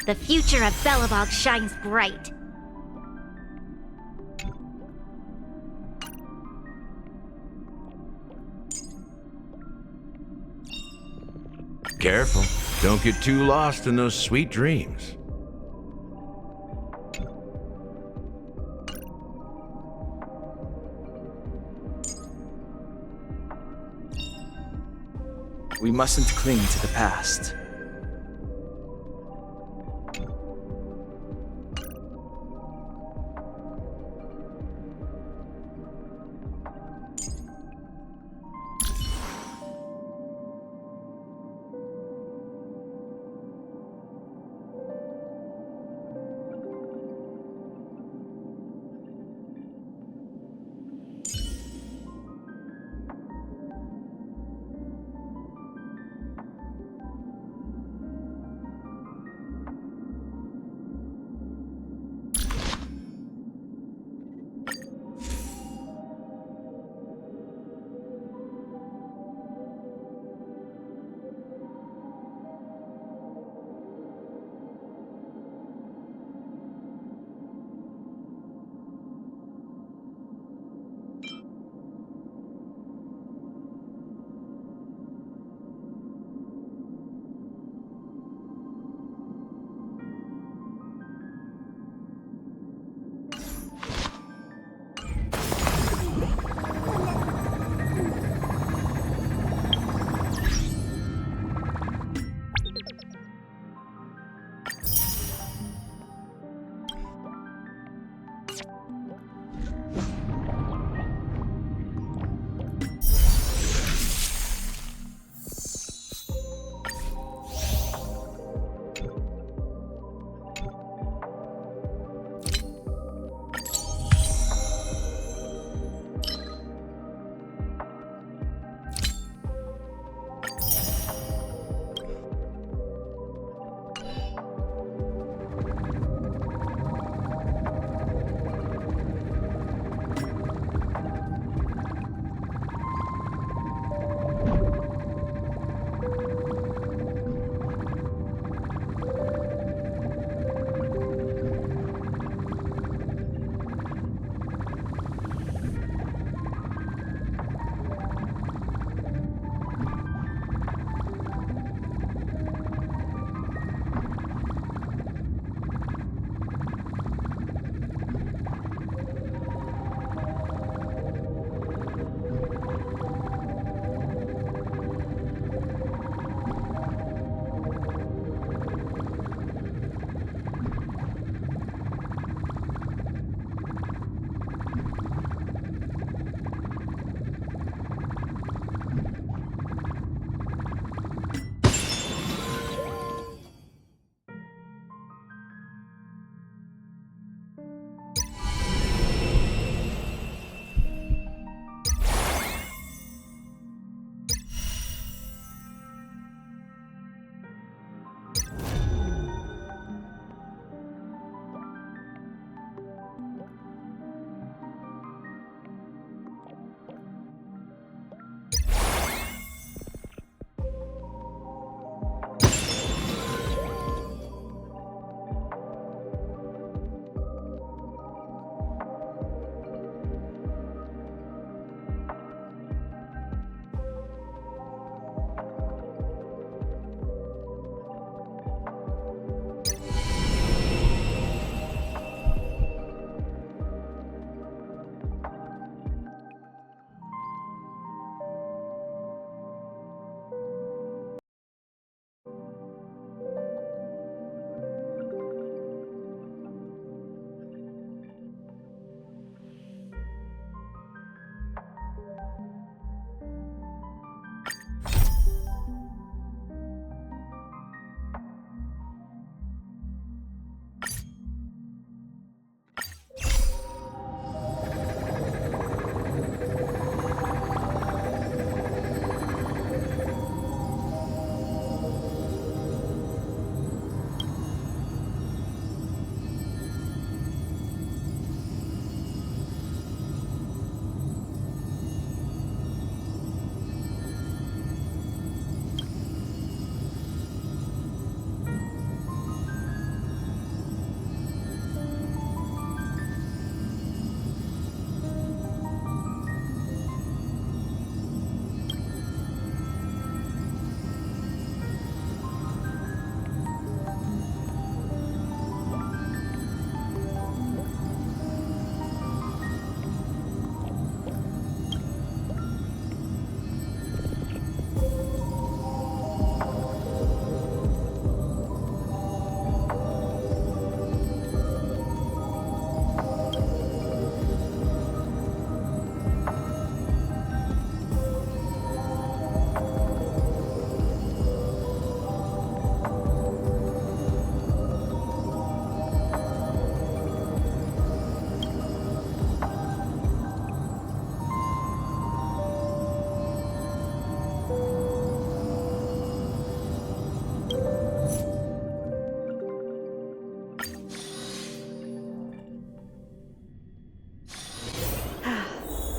The future of Belobog shines bright. Careful. Don't get too lost in those sweet dreams. We mustn't cling to the past.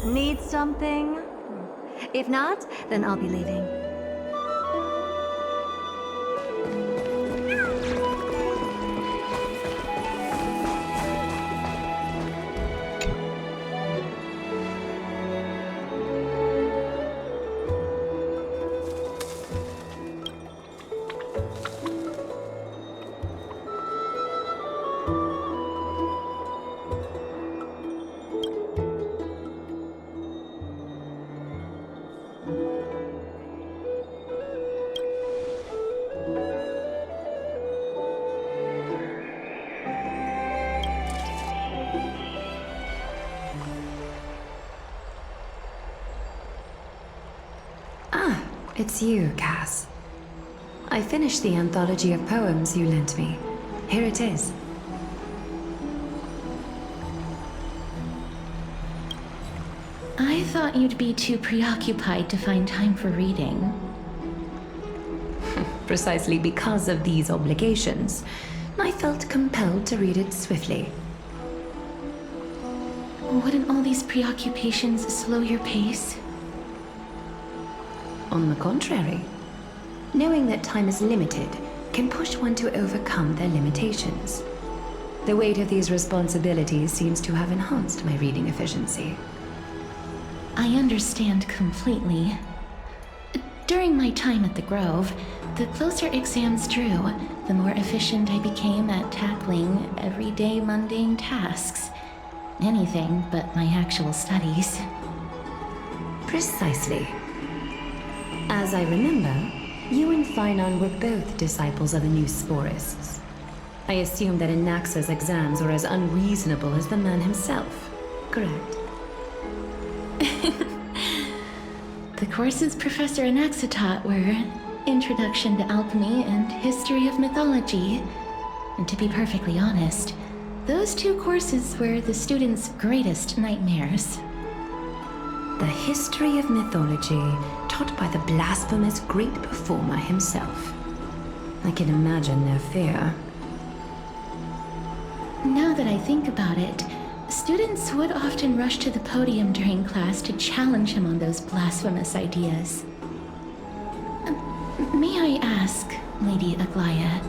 Need something? If not, then I'll be leaving. It's you, Cass. I finished the anthology of poems you lent me. Here it is. I thought you'd be too preoccupied to find time for reading. Precisely because of these obligations, I felt compelled to read it swiftly. Wouldn't all these preoccupations slow your pace? On the contrary, knowing that time is limited can push one to overcome their limitations. The weight of these responsibilities seems to have enhanced my reading efficiency. I understand completely. During my time at the Grove, the closer exams drew, the more efficient I became at tackling everyday mundane tasks. Anything but my actual studies. Precisely. As I remember, you and Finon were both disciples of the new Sporists. I assume that Anaxa's exams were as unreasonable as the man himself, correct? The courses Professor Anaxa taught were Introduction to Alchemy and History of Mythology. And to be perfectly honest, those two courses were the students' greatest nightmares. The history of mythology, taught by the blasphemous great performer himself. I can imagine their fear. Now that I think about it, students would often rush to the podium during class to challenge him on those blasphemous ideas. May I ask, Lady Aglaya,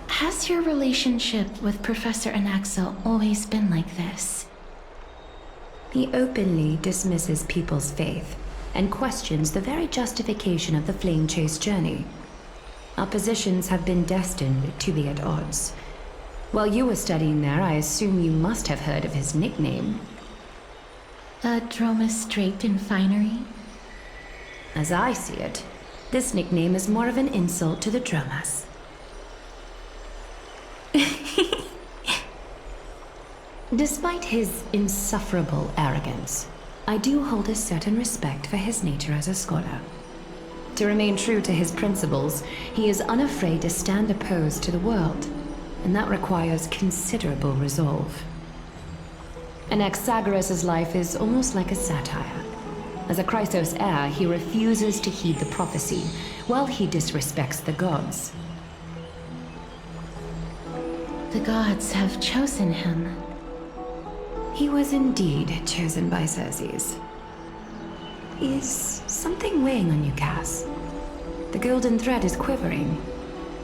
has your relationship with Professor Anaxa always been like this? He openly dismisses people's faith and questions the very justification of the flame chase journey. Our positions have been destined to be at odds. While you were studying there, I assume you must have heard of his nickname. Dromus draped in finery? As I see it, this nickname is more of an insult to the Dromas. Despite his insufferable arrogance, I do hold a certain respect for his nature as a scholar. To remain true to his principles, he is unafraid to stand opposed to the world, and that requires considerable resolve. Anaxagoras' life is almost like a satire. As a Chrysos heir, he refuses to heed the prophecy, while he disrespects the gods. The gods have chosen him. He was indeed chosen by Xerxes. Is something weighing on you, Cass? The golden thread is quivering.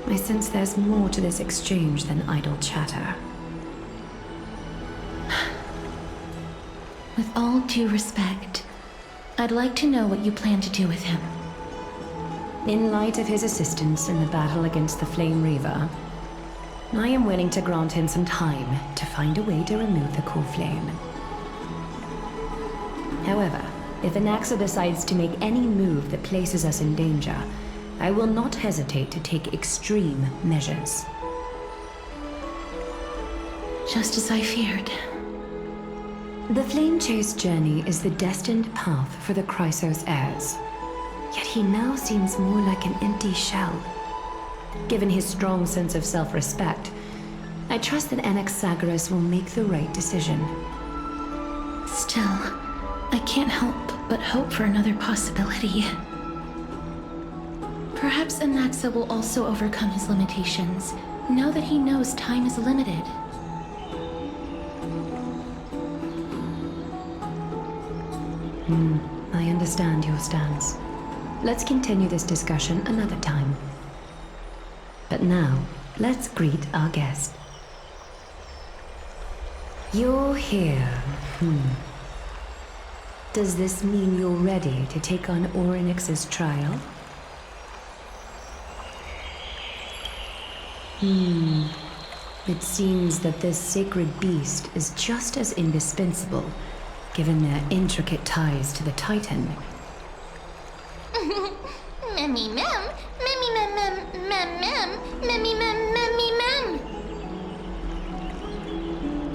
I sense there's more to this exchange than idle chatter. With all due respect, I'd like to know what you plan to do with him. In light of his assistance in the battle against the Flame Reaver, I am willing to grant him some time to find a way to remove the cool flame. However, if Anaxa decides to make any move that places us in danger, I will not hesitate to take extreme measures. Just as I feared. The Flame Chase journey is the destined path for the Chrysos heirs. Yet he now seems more like an empty shell. Given his strong sense of self-respect, I trust that Anaxagoras will make the right decision. Still, I can't help but hope for another possibility. Perhaps Anaxa will also overcome his limitations, now that he knows time is limited. I understand your stance. Let's continue this discussion another time. But now, let's greet our guest. You're here. Does this mean you're ready to take on Orynyx's trial? It seems that this sacred beast is just as indispensable, given their intricate ties to the Titan. Memmy mem, memmy mem mem mem mem, memmy mem memmy mem.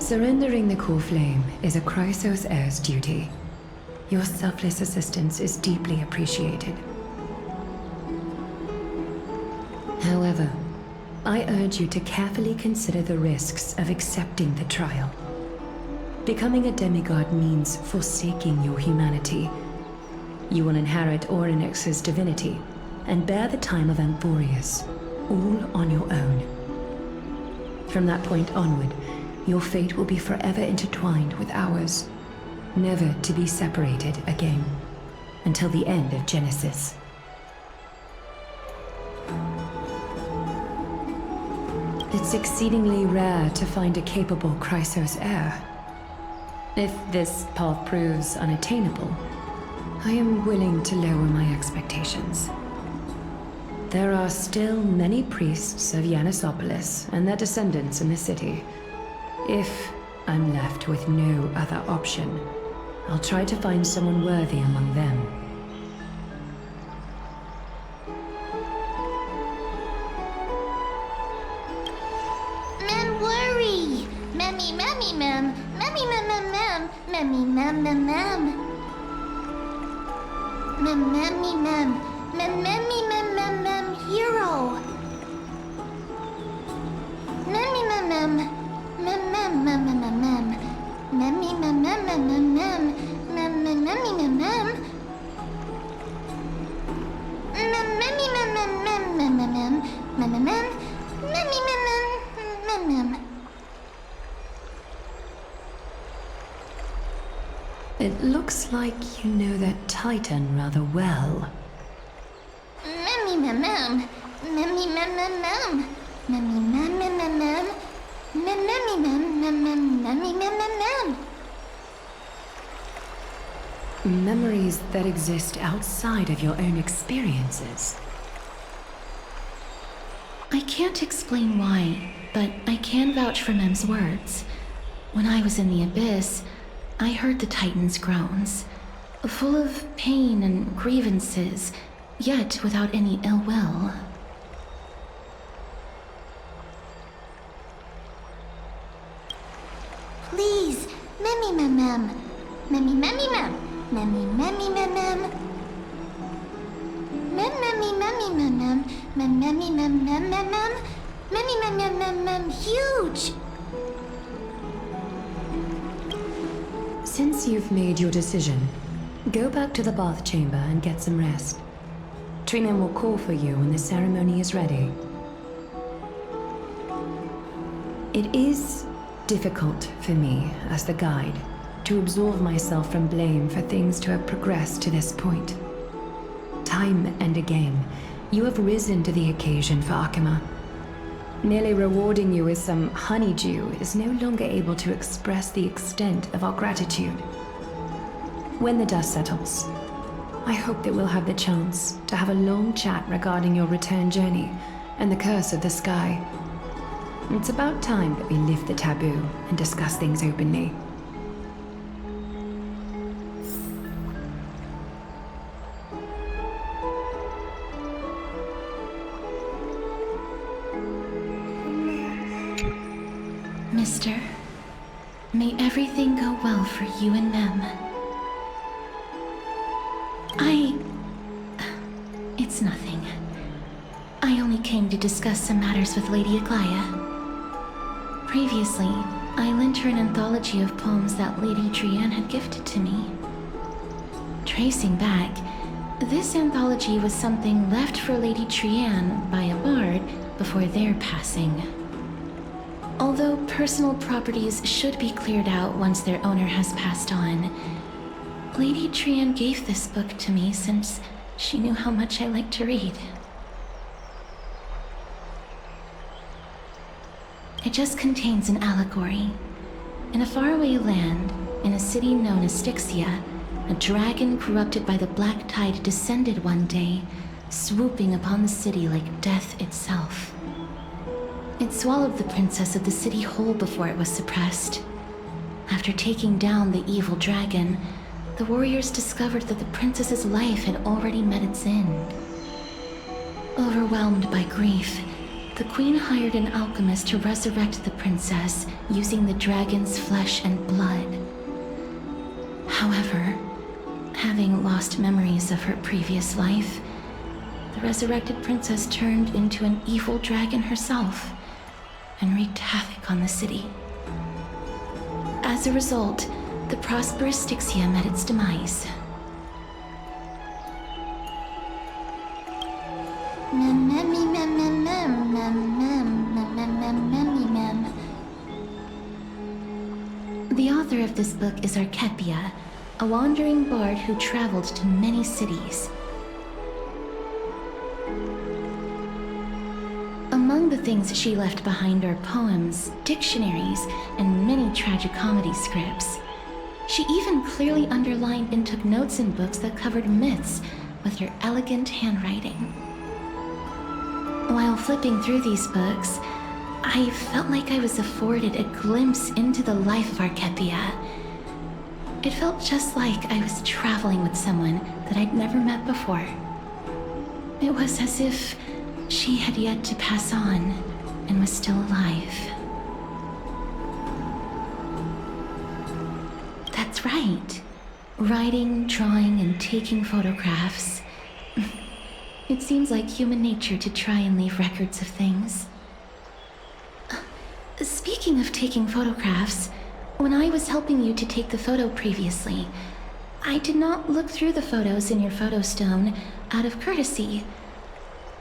Surrendering the core flame is a Chrysos heir's duty. Your selfless assistance is deeply appreciated. However, I urge you to carefully consider the risks of accepting the trial. Becoming a demigod means forsaking your humanity. You will inherit Orynyx's divinity and bear the time of Amphorius, all on your own. From that point onward, your fate will be forever intertwined with ours, never to be separated again, until the end of Genesis. It's exceedingly rare to find a capable Chrysos heir. If this path proves unattainable, I am willing to lower my expectations. There are still many priests of Yanissopolis and their descendants in the city. If I'm left with no other option, I'll try to find someone worthy among them. Mem worry. Memmy memmy mem, memmy mem mem mem, memmy mem mem mem. Mem memmy mem, mem memmy mem mem mem hero. Memmy mem mem, mem mem mem mem mem mem, memmy mem mem mem mem mem, mem mem memmy mem mem. Mem memmy mem mem mem mem mem mem, mem mem mem, memmy mem mem mem mem. It looks like you know that Titan rather well. Memmy mem mem, memmy mem mem mem, memmy mem mem mem mem, mem memmy mem mem mem, memmy mem mem mem. Memories that exist outside of your own experiences. I can't explain why, but I can vouch for Mem's words. When I was in the abyss, I heard the Titan's groans, full of pain and grievances, yet without any ill will. Please, memmy mem mem, memmy memmy mem, memmy memmy mem mem. Mem memmy memmy mem mem, mem memmy mem mem mem mem, memmy mem mem mem mem huge. Since you've made your decision, go back to the bath chamber and get some rest. Trina will call for you when the ceremony is ready. It is difficult for me, as the guide, to absolve myself from blame for things to have progressed to this point. Time and again, you have risen to the occasion for Akima. Merely rewarding you with some honeydew is no longer able to express the extent of our gratitude. When the dust settles, I hope that we'll have the chance to have a long chat regarding your return journey and the curse of the sky. It's about time that we lift the taboo and discuss things openly. Mister, may everything go well for you and Mem. It's nothing. I only came to discuss some matters with Lady Aglaya. Previously, I lent her an anthology of poems that Lady Trianne had gifted to me. Tracing back, this anthology was something left for Lady Trianne by a bard before their passing. Although personal properties should be cleared out once their owner has passed on, Lady Trian gave this book to me since she knew how much I like to read. It just contains an allegory. In a faraway land, in a city known as Styxia, a dragon corrupted by the black tide descended one day, swooping upon the city like death itself. It swallowed the princess of the city whole before it was suppressed. After taking down the evil dragon, the warriors discovered that the princess's life had already met its end. Overwhelmed by grief, the queen hired an alchemist to resurrect the princess using the dragon's flesh and blood. However, having lost memories of her previous life, the resurrected princess turned into an evil dragon herself and wreaked havoc on the city. As a result, the prosperous Styxia met its demise. The author of this book is Archepia, a wandering bard who traveled to many cities. Among the things she left behind are poems, dictionaries, and many tragicomedy scripts. She even clearly underlined and took notes in books that covered myths with her elegant handwriting. While flipping through these books, I felt like I was afforded a glimpse into the life of Archepia. It felt just like I was traveling with someone that I'd never met before. It was as if she had yet to pass on and was still alive. That's right. Writing, drawing, and taking photographs. It seems like human nature to try and leave records of things. Speaking of taking photographs, when I was helping you to take the photo previously, I did not look through the photos in your photo stone out of courtesy.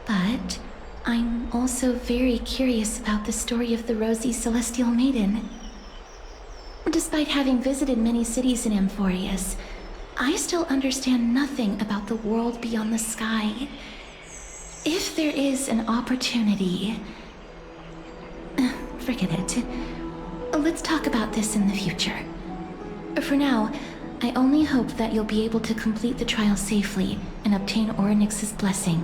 But I'm also very curious about the story of the Rosy Celestial Maiden. Despite having visited many cities in Amphorius, I still understand nothing about the world beyond the sky. If there is an opportunity... Forget it. Let's talk about this in the future. For now, I only hope that you'll be able to complete the trial safely and obtain Orynyx's blessing.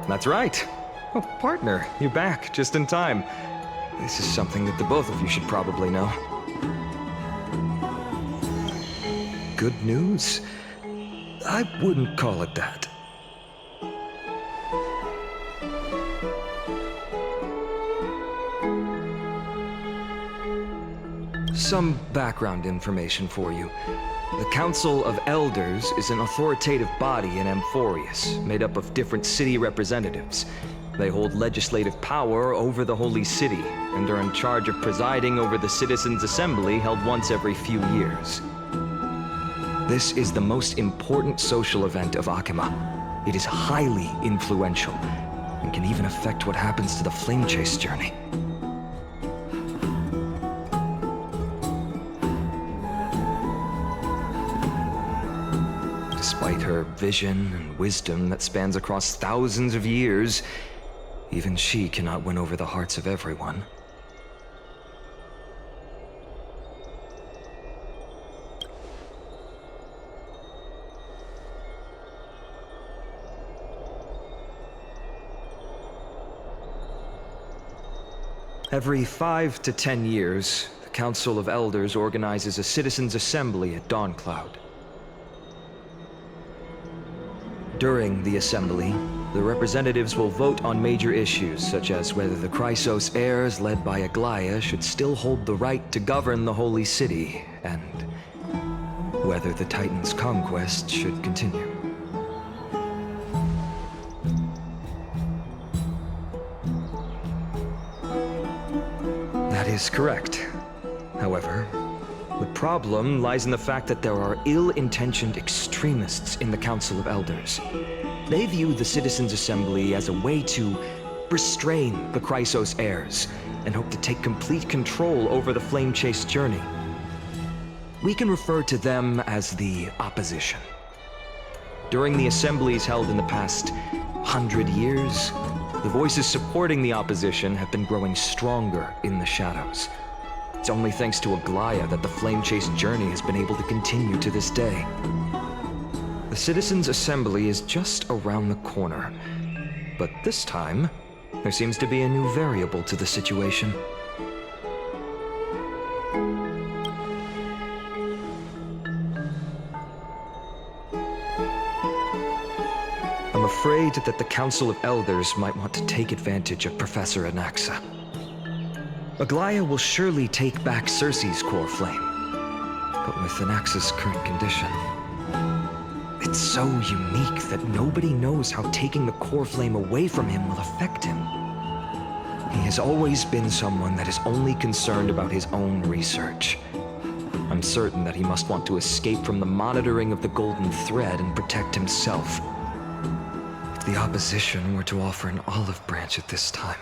That's right. Oh, partner, you're back just in time. This is something that the both of you should probably know. Good news? I wouldn't call it that. Some background information for you. The Council of Elders is an authoritative body in Amphorius, made up of different city representatives. They hold legislative power over the Holy City, and are in charge of presiding over the Citizens' Assembly held once every few years. This is the most important social event of Akima. It is highly influential, and can even affect what happens to the Flame Chase journey. Despite her vision and wisdom that spans across thousands of years, even she cannot win over the hearts of everyone. Every 5 to 10 years, the Council of Elders organizes a Citizens' Assembly at Dawncloud. During the assembly, The representatives will vote on major issues, such as whether the Chrysos heirs led by Aglaya should still hold the right to govern the Holy City, and whether the Titan's conquest should continue. That is correct. However, the problem lies in the fact that there are ill-intentioned extremists in the Council of Elders. They view the Citizens' Assembly as a way to restrain the Chrysos heirs and hope to take complete control over the flame-chased journey. We can refer to them as the opposition. During the assemblies held in the past 100 years, the voices supporting the opposition have been growing stronger in the shadows. It's only thanks to Aglaya that the flame-chased journey has been able to continue to this day. The Citizens' Assembly is just around the corner, but this time, there seems to be a new variable to the situation. I'm afraid that the Council of Elders might want to take advantage of Professor Anaxa. Aglaya will surely take back Circe's core flame, but with Anaxa's current condition, it's so unique that nobody knows how taking the core flame away from him will affect him. He has always been someone that is only concerned about his own research. I'm certain that he must want to escape from the monitoring of the Golden Thread and protect himself. If the opposition were to offer an olive branch at this time.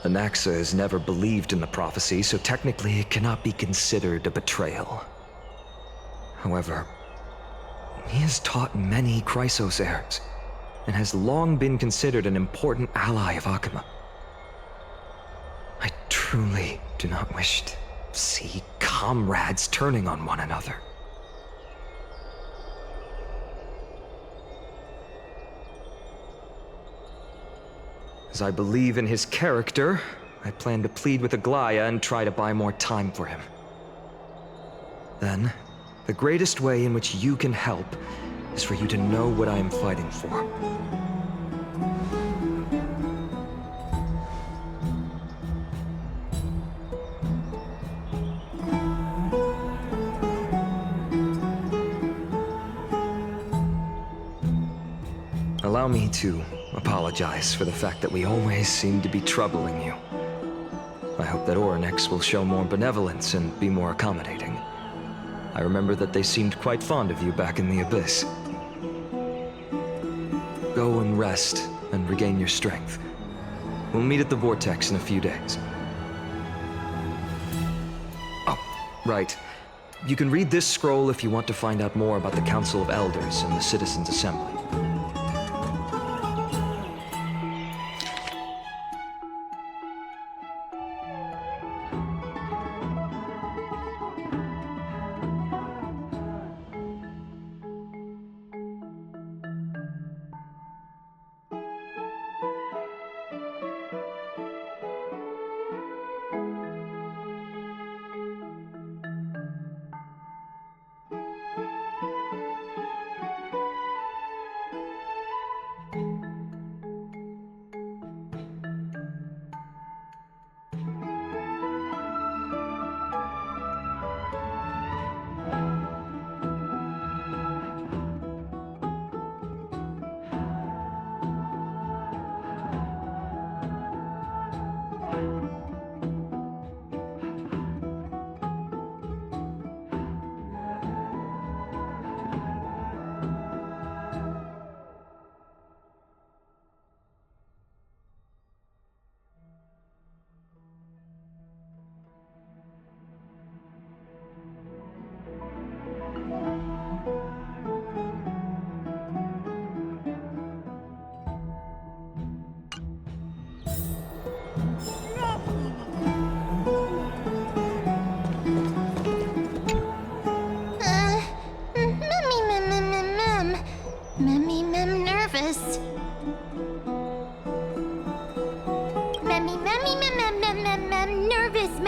Anaxa has never believed in the prophecy, so technically it cannot be considered a betrayal. However, he has taught many Chrysos heirs, and has long been considered an important ally of Akuma. I truly do not wish to see comrades turning on one another. As I believe in his character, I plan to plead with Aglaya and try to buy more time for him. Then, the greatest way in which you can help is for you to know what I am fighting for. Allow me to apologize for the fact that we always seem to be troubling you. I hope that Oronex will show more benevolence and be more accommodating. I remember that they seemed quite fond of you back in the Abyss. Go and rest and regain your strength. We'll meet at the Vortex in a few days. Oh, right. You can read this scroll if you want to find out more about the Council of Elders and the Citizens' Assembly.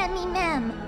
Memmy Mem.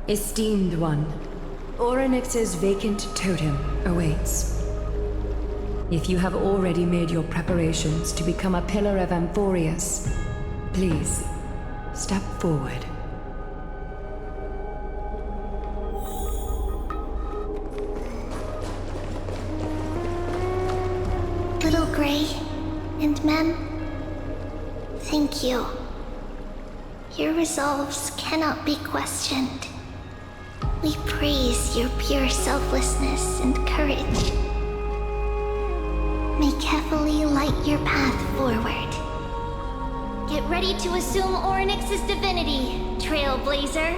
Esteemed one, Orynyx's vacant totem awaits. If you have already made your preparations to become a pillar of Amphorius, please, step forward. Little Grey and Mem, thank you. Your resolves cannot be questioned. We praise your pure selflessness and courage. May Kefali light your path forward. Get ready to assume Orynyx's divinity, Trailblazer.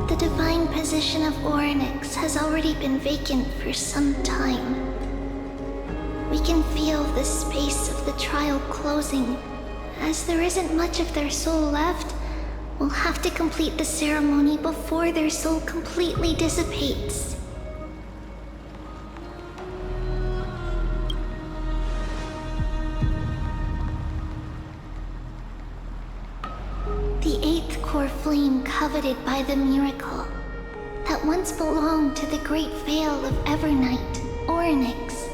The divine position of Orynyx has already been vacant for some time. We can feel the space of the trial closing. As there isn't much of their soul left, we'll have to complete the ceremony before their soul completely dissipates. The eighth core flame coveted by the miracle that once belonged to the great Veil of Evernight, Orynyx.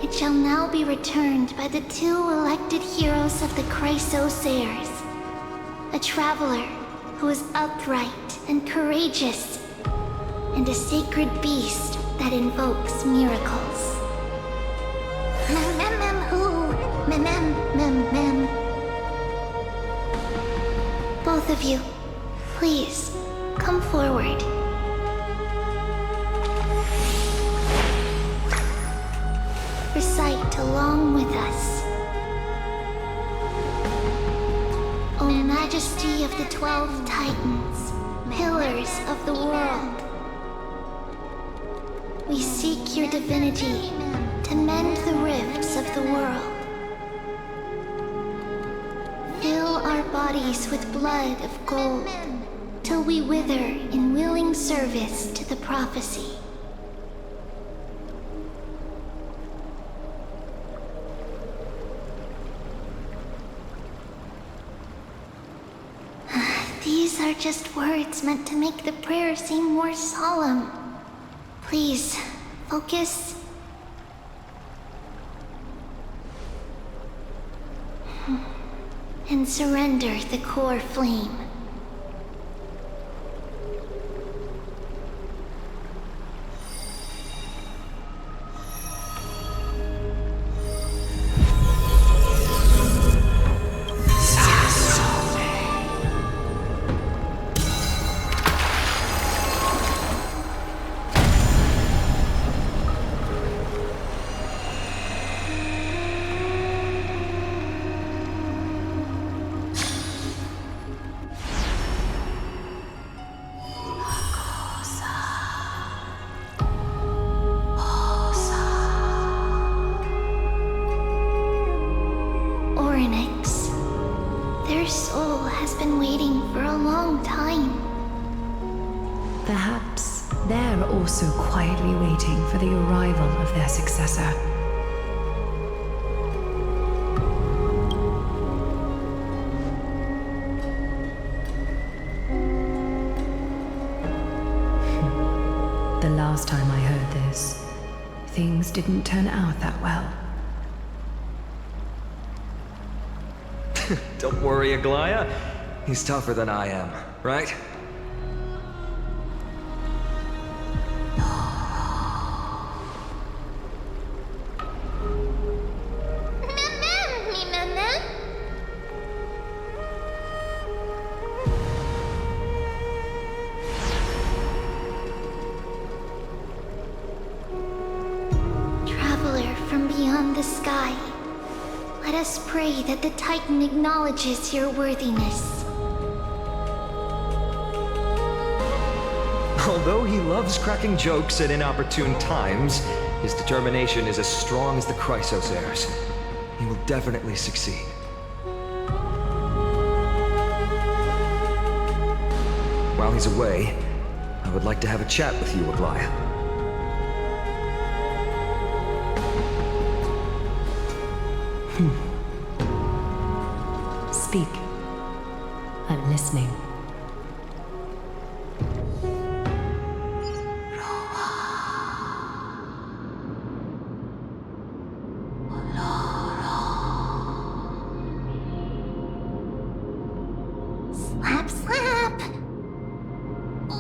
It shall now be returned by the two elected heroes of the Chrysosairs. A traveler who is upright and courageous, and a sacred beast that invokes miracles. Mem mem mem who? Mem mem mem mem. Both of you, please, come forward. Recite along with us. O Majesty of the 12 Titans, pillars of the world, we seek your divinity to mend the rifts of the world. Fill our bodies with blood of gold, till we wither in willing service to the prophecy. These are just words meant to make the prayer seem more solemn. Please, focus. And surrender the core flame. Their soul has been waiting for a long time. Perhaps they're also quietly waiting for the arrival of their successor. The last time I heard this, things didn't turn out that well. Don't worry, Aglaya. He's tougher than I am, right? Traveler from beyond the sky. Let us pray that the Titan acknowledges your worthiness. Although he loves cracking jokes at inopportune times, his determination is as strong as the Chrysosair's. He will definitely succeed. While he's away, I would like to have a chat with you, Aglaya. Speak. I'm listening. Slap, slap!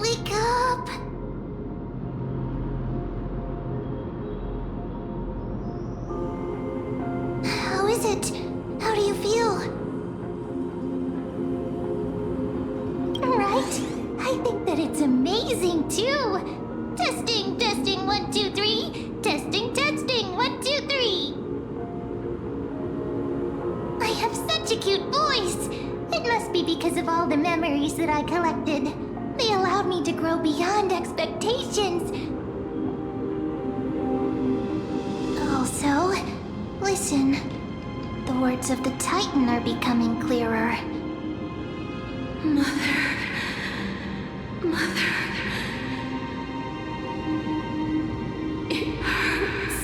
Wake up! How is it? How do you feel? Right? I think that it's amazing too! Testing, testing, 1, 2, 3. Testing, testing, 1, 2, 3. I have such a cute voice! It must be because of all the memories that I collected. They allowed me to grow beyond expectations. Also, listen. The words of the Titan are becoming clearer. Mother. It hurts.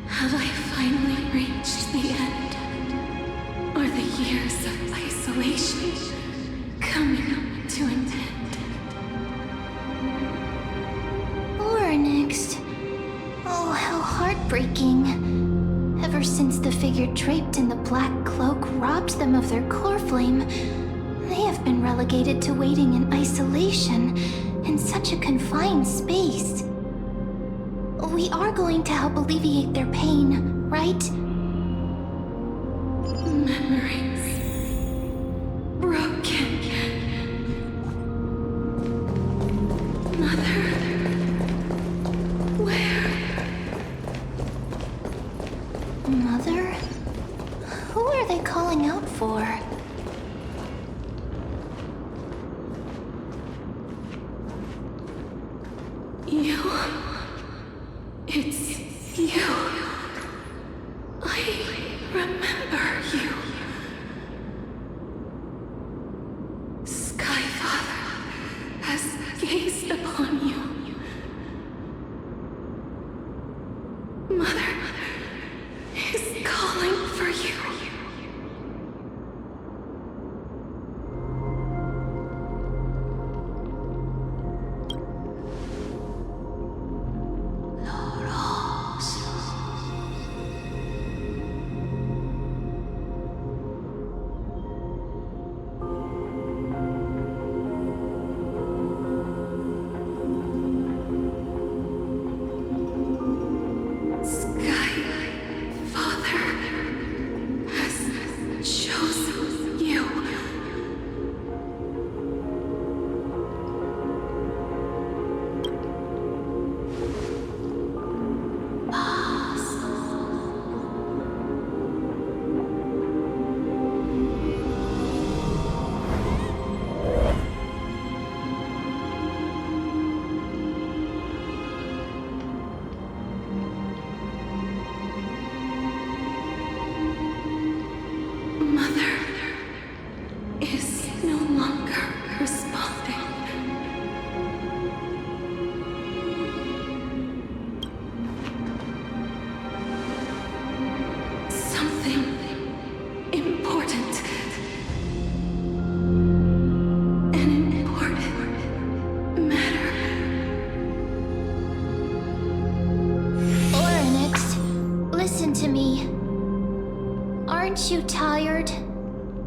Have I finally reached the end? Or the years of isolation coming to an end? Or next. Oh, how heartbreaking. Ever since the figure draped in the black cloak robbed them of their core flame, they have been relegated to waiting in isolation in such a confined space. We are going to help alleviate their pain, right? Memories. Broken. Mother. Where? Mother? Who are they calling out for? You. It's you. I remember you. Skyfather has gazed upon you. Mother is calling for you. Aren't you tired?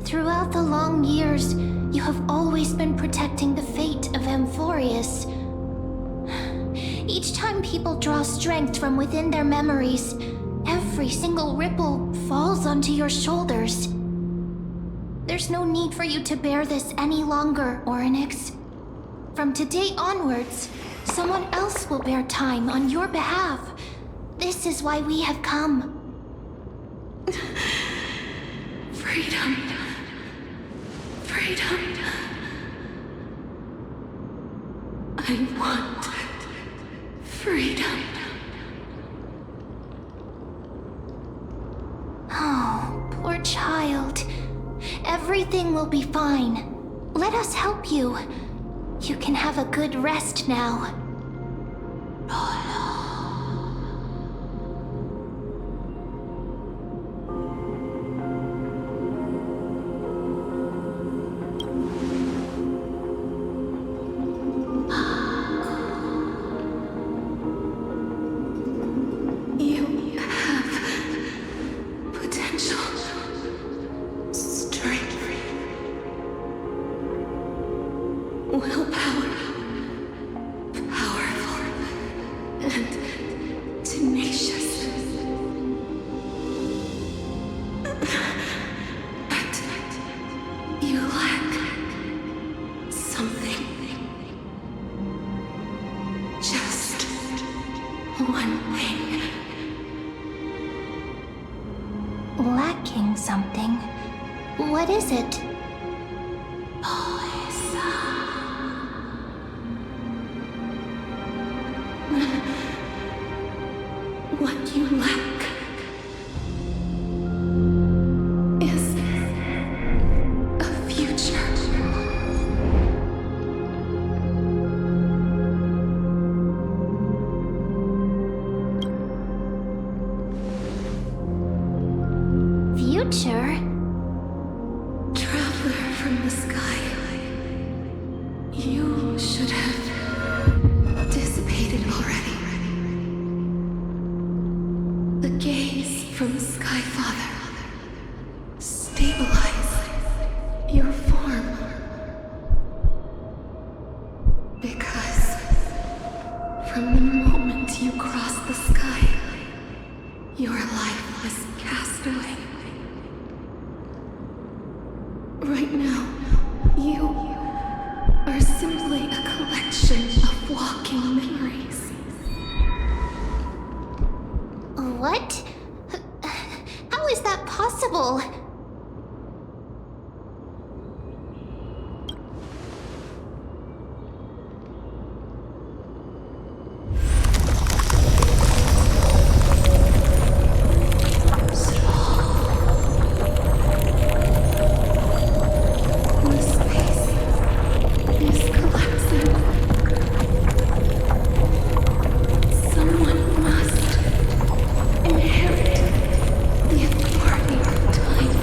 Throughout the long years, you have always been protecting the fate of Amphorius. Each time people draw strength from within their memories, every single ripple falls onto your shoulders. There's no need for you to bear this any longer, Orynyx. From today onwards, someone else will bear time on your behalf. This is why we have come. Freedom. Freedom. I want freedom. Oh, poor child. Everything will be fine. Let us help you. You can have a good rest now. You have potential, strength, willpower, powerful, and tenacious. But you lack something. Just one thing. Lacking something? What is it? What you lack is a future. Future? Traveler from the sky, you should have dissipated already. The gaze from the Sky Father stabilized your form. Because from the moment you crossed the sky, your life was cast away. Right now, you are simply a collection of walking memories. What? How is that possible? The space is collapsing. Someone must inherit the authority of time.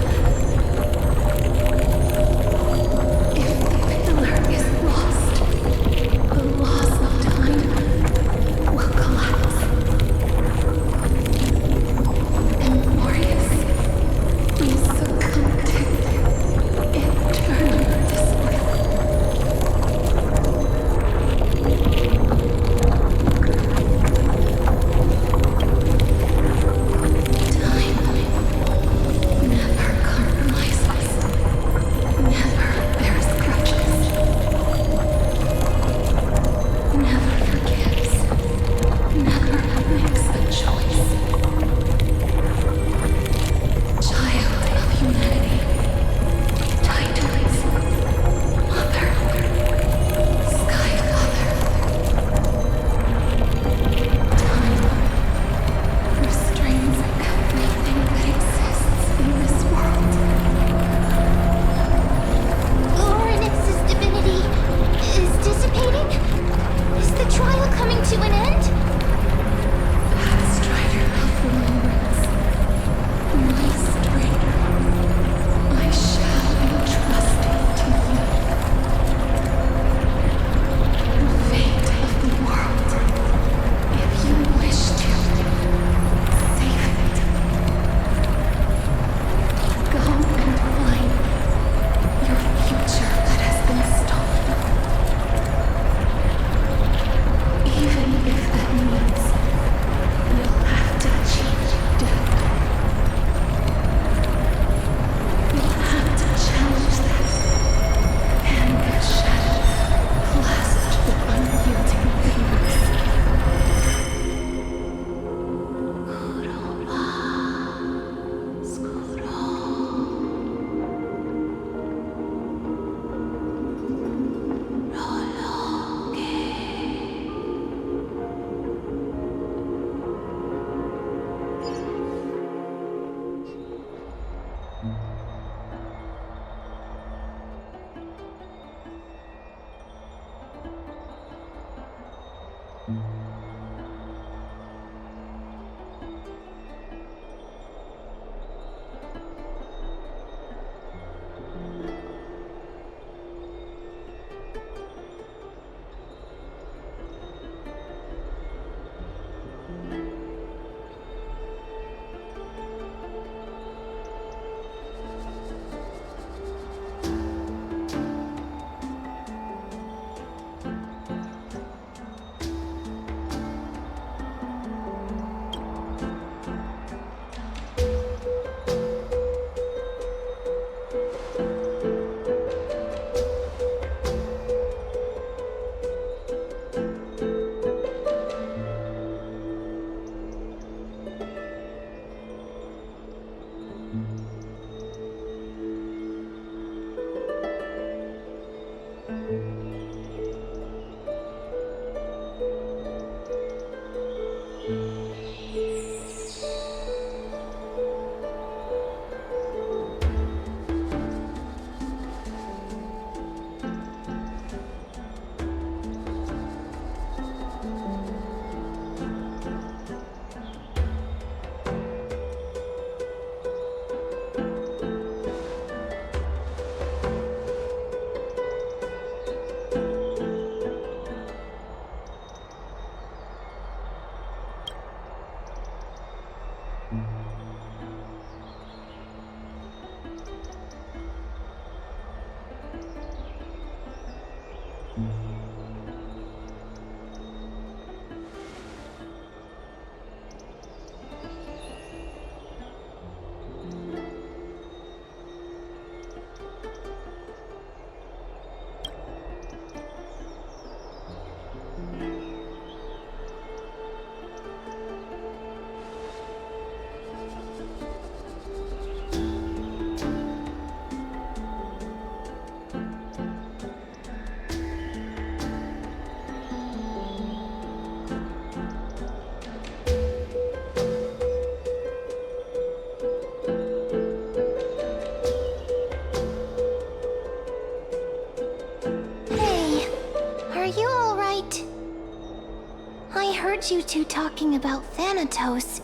You two talking about Thanatos.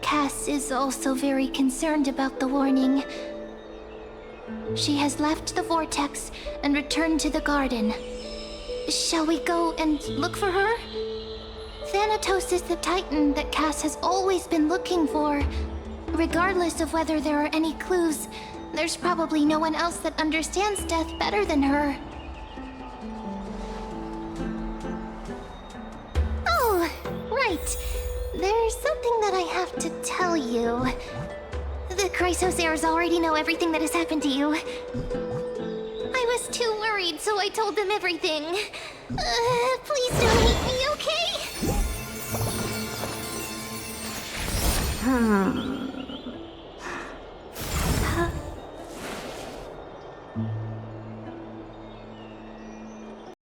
Cass is also very concerned about the warning. She has left the vortex and returned to the garden. Shall we go and look for her? Thanatos is the Titan that Cass has always been looking for. Regardless of whether there are any clues, there's probably no one else that understands death better than her. Right. There's something that I have to tell you. The Chrysosairs already know everything that has happened to you. I was too worried, so I told them everything. Please don't hate me, okay?